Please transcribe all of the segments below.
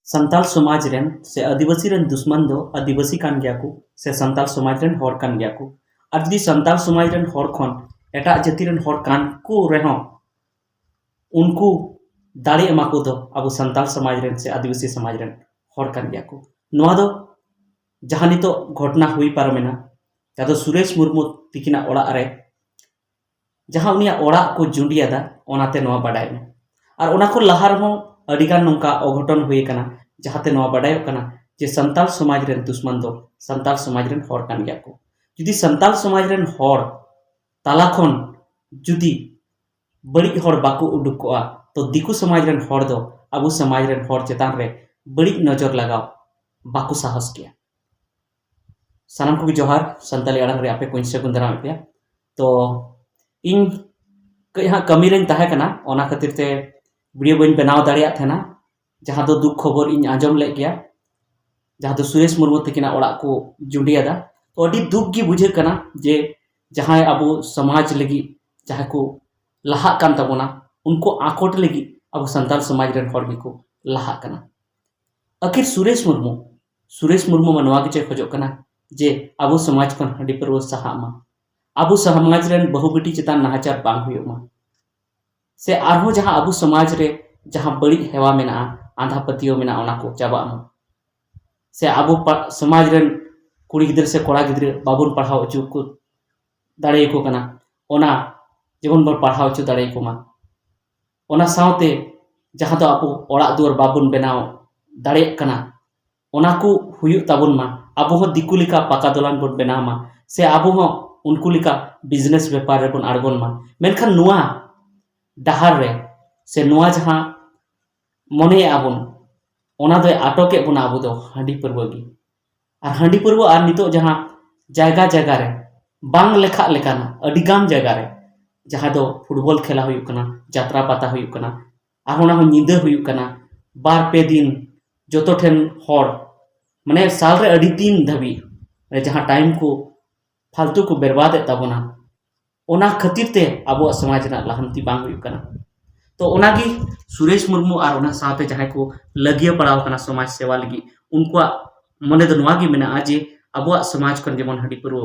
संताल समाज रेन से आदिवासी रेन दुश्मन दो आदिवासी कान गया को से संताल समाज रेन हर कान गया को और जुदी संताल समाज रेन हर खन एटा जाति रेन हर कान को रेहो उनको दाड़े एमा को दो अब संताल समाज रेन से आदिवासी समाज रेन हर कान गया को नोआ दो जहां नितो घटना हुई पारमेना जादो सुरेश मुर्मू तिकिना ओड़ा रे जहां उनिया ओड़ा को जुंडियादा ओनाते नोआ बाडाय में और ओना को लहार हो अडिगान नोंका अघटन हुए कना जहाते नोआ बाडाय कना जे संताल समाज रेन दुश्मन दो संताल समाज रेन हर कान गया को जुदी संताल समाज रेन हर ताला खन जुदी बड़ी हर बाको उडुकोआ तो दिकु समाज रेन हर दो अबु समाज रेन हर चेतान रे बड़ी नजर लगाओ बाको साहस किया सानाम को जोहार संताली अड़ंग रे आपे कोइन से गुंदरा पे तो इन यहाँ कमी रेन ताहे कना ओना खातिर ते वीडियो बन बनाव दाड़िया थेना जहाँ दो दुख खबर इन आजम ले गया जहाँ दो सुरेश मुर्मू तकिना ओड़ा को जुंडियादा तो अड़ी दुख गी बुझे कना जे जहाँ अबो समाज लगी जहाँ को लहा कान तबोना उनको आकोट लगी अब संताल समाज रेन हर को लहा कना आखिर सुरेश मुर्मू मनवा के चे खोजो कना जे अबो समाज खन हडी पर सहा मा अबो समाज रेन बहु बेटी चितान नाहाचार बांग हुयो मा से आरहो जहाँ अबो समाज रे जहाँ बड़ी हेवा मेना आंधा पतियो मेना ओना को चाबा मा से अबो समाज रेन कुड़ी गिद्र से कोड़ा गिद्र बाबुन पढ़ाओ अचु को दाड़े को कना ओना जीवन बर पढ़ाओ अचु दाड़े को मा ओना सावते जहाँ तो अबो ओड़ा दुआर बाबुन बनाओ दाड़े कना ओना को हुयु ताबुन मा अबो हो दिकु लिका पाका दोलान बन बना मा से अबो हो उनको लिका बिजनेस व्यापार रे बन आड़गोन मा मेनखान नुआ डहार रे से नुआ जहाँ मने आबुन ओना दो आटोके बना अबो दो हांडी परवगी और हांडी परव और नितो जहाँ जायगा जायगा रे बांग लेखा लेकाना अडिगाम जायगा रे जहाँ दो फुटबॉल खेला हुयु कना जात्रा पाता हुयु कना और ओना हो निंदा हुयु कना बार पे दिन जोतो ठेन हर माने साल रे अड़ी दिन धबी जहाँ टाइम को फालतू को बर्बाद ताबोना ओना खातिर ते अबो समाज ना लहंती बांग हुयु कना तो ओनागी सुरेश मुर्मू और ओना साथे जहाँ को लगिया पड़ाव कना समाज सेवा लगी उनको मने दो नवागी मेना आजे अबो समाज खन जेमन हडी पुरो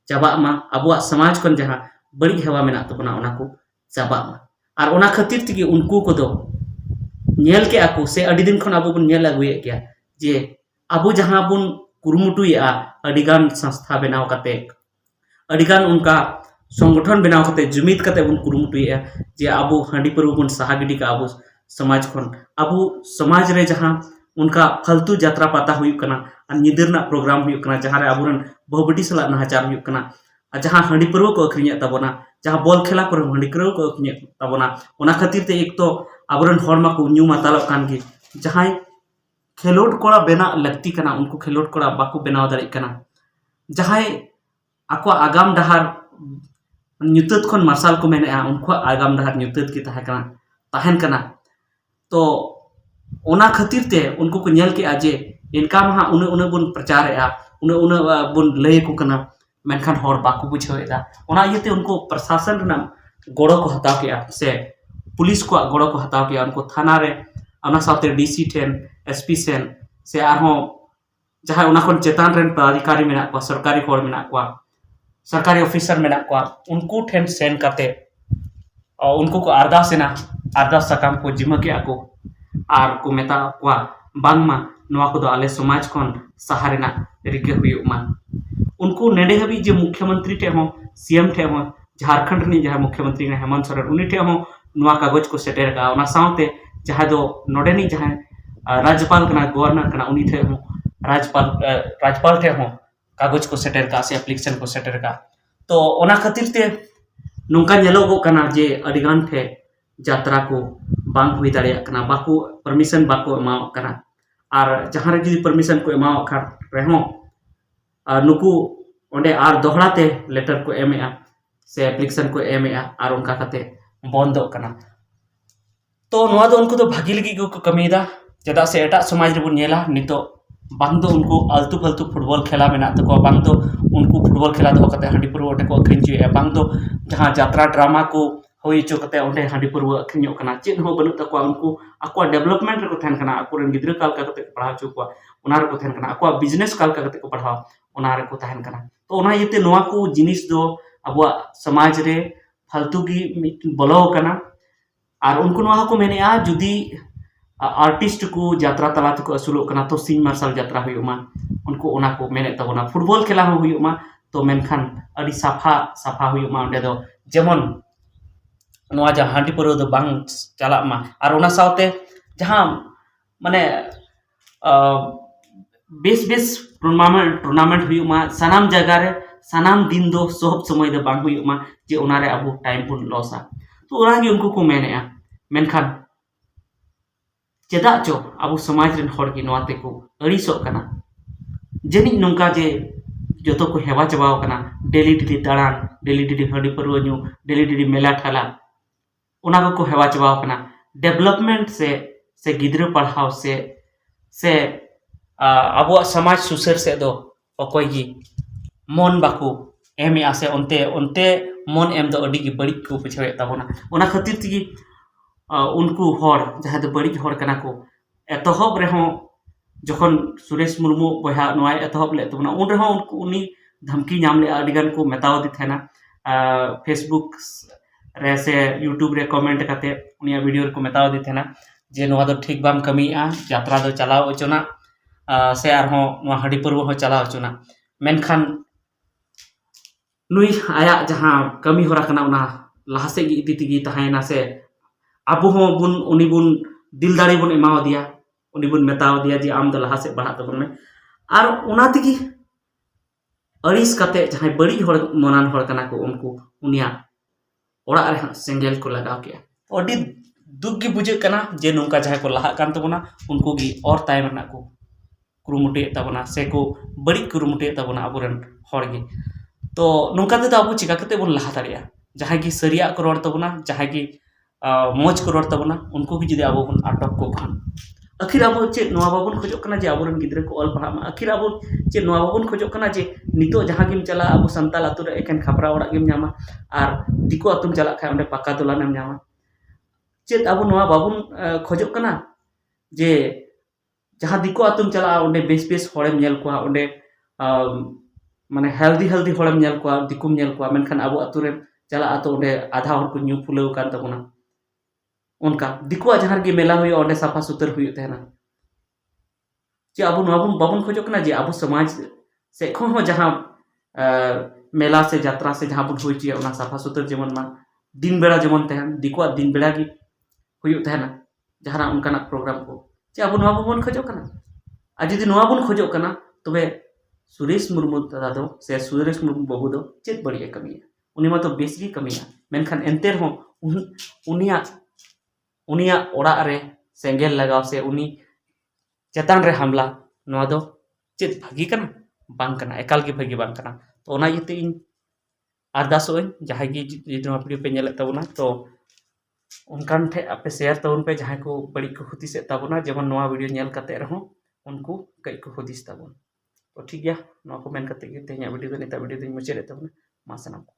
चाबा मा अबो समाज खन जहाँ बड़ी हेवा मेना तबोना ओना को चाबा मा और ओना खातिर तिगी उनको को दो नेल के आको से अड़ी दिन खन अबो बन नेल अगुए क्या जे अबो जहाँ बुन कुरुमुटुया अडिगान संस्था बनाव कते अडिगान उनका संगठन बनाव कते जुमित कते बुन कुरुमुटुया जे अबो हांडी पर बुन सहागिडी का अबो समाज खन अबो समाज रे जहाँ उनका फालतू यात्रा पाता हुई कना निदरना प्रोग्राम हुई कना जहाँ रे अबोरन बहुबडी सला नाहाचार हुई कना जहाँ हांडी पर को अखरिया तबोना जहाँ बॉल खेला पर हांडी पर को अखरिया तबोना ओना खातिर ते एक तो अबोरन हरमा को न्यू मातालो कान गे जहाँ खेलोड कोड़ा बेना लगती कना उनको खेलोड कोड़ा बाको बनाव दाड़ी कना जहाँ आको आगाम डहार न्यूतत खन मार्शल को मेने उनको आगाम डहार न्यूतत की ताहन कना तो ओना खातिर ते उनको को नेल के आजे इनका महा उन उन बुन प्रचार है उन उन बुन लय को कना मेनखान हर बाको बुझेदा ओना इते उनको प्रशासन ना गोड़ो को हताव के से पुलिस को गोड़ो को हताव के उनको थाना रे ओना साथे डीसी ठेन एसपी सेन से आरो जहाँ ओना खन चेतान रेन पदाधिकारी मेना को सरकारी हर मेना को सरकारी ऑफिसर मेना को उनको ठेन सेन करते और उनको को अरदास सकाम को जिमा के आको आर को मेता को बांगमा नवा को दो आले समाज खन सहारेना रिके हुयु मा उनको नेडे हबी जे मुख्यमंत्री ठे हो सीएम ठे हो झारखंड ने जहाँ मुख्यमंत्री ने हेमंत सोरेन उनी ठे हो नवा कागज को सेटेर का ओना सावते जहाँ दो नोडेनी जहाँ राज्यपाल कना गवर्नर कना उनी ठे हो राज्यपाल ठे हो कागज को सेटेर का से एप्लीकेशन को सेटेर का तो ओना खातिर ते नोंका नेलोगो कना जे अडिगान ठे यात्रा को बांग हुई दाड़िया कना बाको परमिशन बाको एमाव कना और जहाँ रे जुदी परमिशन को एमाव खा रेहो नुकु ओंडे आर दोहराते लेटर को एमेआ से एप्लीकेशन को एमेआ और उनका कते बंदो कना तो नवा दो उनको तो भागी लगी को कमीदा चदा से एटा समाज रे बुन नेला नितो बांग दो उनको आलतू फालतू फुटबॉल खेला मेना तको बांग दो उनको फुटबॉल खेला दो कते हांडी पुरो ओटे को अखरिन चे बांग दो जहाँ यात्रा ड्रामा को ᱦᱩᱭ ᱦᱚᱪᱚ ᱠᱟᱛᱮ ᱚᱸᱰे ᱦᱟᱺᱰᱤ ᱯᱟᱹᱨᱣᱟᱹ ᱟᱹᱠᱷᱨᱤᱧᱚᱜ ᱠᱟᱱᱟ, ᱪᱮᱫ ᱦᱚᱸ ᱵᱟᱹᱱᱩᱜ ᱛᱟᱠᱚᱣᱟ, ᱩᱱᱠᱩ ᱟᱠᱚᱣᱟᱜ ᱰᱮᱵᱷᱞᱚᱯᱢᱮᱱᱴ ᱨᱮᱠᱚ ᱛᱟᱦᱮᱱ ᱠᱟᱱᱟ, ᱟᱠᱚᱨᱮᱱ ᱜᱤᱫᱽᱨᱟᱹ ᱚᱠᱟ ᱞᱮᱠᱟ ᱠᱟᱛᱮ ᱯᱟᱲᱦᱟᱣ ᱦᱚᱪᱚ ᱠᱚᱣᱟ ᱚᱱᱟ ᱨᱮᱠᱚ ᱛᱟᱦᱮᱱ ᱠᱟᱱᱟ, ᱟᱠᱚᱣᱟᱜ ᱵᱤᱡᱽᱱᱮᱥ ᱚᱠᱟ ᱞᱮᱠᱟ ᱠᱟᱛᱮ ᱠᱚ ᱯᱟᱲᱦᱟᱣ ᱚᱱᱟ ᱨᱮᱠᱚ ᱛᱟᱦᱮᱱ ᱠᱟᱱᱟ। ᱛᱚ ᱚᱱᱟ ᱤᱭᱟᱹᱛᱮ ᱱᱚᱣᱟ ᱠᱚ ᱡᱤᱱᱤᱥ ᱫᱚ ᱟᱵᱚᱣᱟᱜ ᱥᱚᱢᱟᱡᱽ ᱨᱮ फालᱛᱩ ᱜᱮ ᱢᱤᱫᱴᱮᱱ ᱵᱚᱞᱚ ᱟᱠᱟᱱᱟ। ᱟᱨ ᱩᱱᱠᱩ ᱱᱚᱣᱟ ᱦᱚᱸᱠᱚ ᱢᱮᱱᱮᱜᱼᱟ ᱡᱩᱫᱤ आर्टिस्ट को जात्रा तला तक असुलों कना तो सिंह मार्शल जात्रा हुयुमा उनको ओना को मेने तबना फुटबॉल खेला हो हुयुमा तो मेनखान अड़ी साफा साफा हुयुमा ओंडे दो जेमन नोआ जा हांडी परो दो बांग चला मा आर ओना सावते जहां माने बेस बेस टूर्नामेंट हुयुमा सनाम जगह रे सनाम दिन दो सब समय दो बांग हुयुमा जे ओना रे अबो टाइम पुन लॉसा तो ओना गे उनको को मेनेआ मेनखान चेदा चो अब समाज रेन हर की नोआ तेको अड़ीसोग कना जनी नोंका जे जतो को हेवा चबाव कना डेली डेली दाड़ान डेली डेली हडी परवा न्यू डेली डेली मेला ठाला ओना को हेवा चबाव कना डेवलपमेंट से गिद्र पढ़ाव से अब समाज सुसर से दो अकोय गी मन बाको एम आसे ओनते ओनते मन एम दो अडी गी बड़ी को बुझावे ताबोना ओना खातिर तिगी उनको हर जहाँ दो बड़ी हर कना को एतहब रेहों जखन सुरेश मुर्मू बहा नोआ एतहब ले तबना उन रेहों उनी धमकी नाम ले अडिगान को मेताव दी थेना फेसबुक रे से यूट्यूब रे कमेंट करते उनिया वीडियो को मेताव दी थेना जे नोआ दो ठीक बाम कमीआ यात्रा दो चलाव अचोना से आरहों नोआ हडी पर्व हो चलाव अचोना मेनखान नुई आया जहाँ कमी होरा कना उना लहासे गी इदी तिगी तहायना से अब बुन उनी बुन दिल दाड़ी बुन एमाव दिया उनी बुन मेताव दिया जे आम दो लहासे बढ़ा तबन में आर उना तिगी अड़ीस कते जहां बड़ी हर मनान हर कना को उनको उनिया ओड़ा रे सेंगेल को लगाव के अडी दुख गी बुझे कना जे नोंका जहां को लहा कान तबना उनको गी और तायम रना को कुरुमुटे तबना से को बड़ी कुरुमुटे तबना अबुरन हर गी तो नोंका ते अब चिका कते बुन लहा दाड़िया जहां गी सरिया को रोड तबना जहां गी मौज को रोड तबना उनको भी जुदी अब बन अटक को खान आखिर अब चे नोआ बाबन खोजो कना जे अबुरन गिद्रे को ऑल पढ़ा आखिर अब चे नोआ बाबन खोजो कना जे नितो जहां गिम चला अब संताल आतु रे एकेन खापरा ओड़ा गिम न्यामा आर दिको आतुम चला खाय ओंडे पक्का दुलानेम न्यामा चे अब नोआ बाबन खोजो कना जे जहां दिको आतुम चला ओंडे बेस बेस होड़ेम नेल कोआ ओंडे माने हेल्दी हेल्दी होड़ेम नेल कोआ दिकुम नेल कोआ मेनखान अब आतु रे चला आतो ओंडे आधा हर को न्यू फुलेव कान तबना उनका दिकुआ जहां गे मेला हुई ओंडे साफा सुतर हुई तेना जे अब नोआ बाबन खोजो कना जे अब समाज से खो जहां मेला से यात्रा से जहां बन हुई चे ओना साफा सुतर जेमन मा दिन बेड़ा जेमन तहन दिकुआ दिन बेड़ा गी हुई तेना जहां उनकाना प्रोग्राम को जे अब नोआ बाबन खोजो कना आ जदि नोआ बन खोजो कना तबे सुरेश मुर्मू दादा दो से सुरेश मुर्मू बाबू दो चेत बड़ी कमिया उनी मा तो बेस गी कमिया मेनखान एंते रहो उनिया ओड़ा रे सेंगेल लगाव से उनी चेतान रे हमला नोआ दो चेत भागी कना बांग कना एकाल गे भागी बांग कना तो ओना इते इन अरदासों जहां गी नोआ वीडियो पे नेले तबना तो उनकान ठे आपे शेयर तबन पे जहां को बड़ी को हुदिस तबना जेमन नोआ वीडियो नेल कते रहो उनको कई को हुदिस तबन तो ठीक गया नोआ को मेन कते गे तेया वीडियो दो नेता वीडियो दिन मुचाद तबना मा सनाम।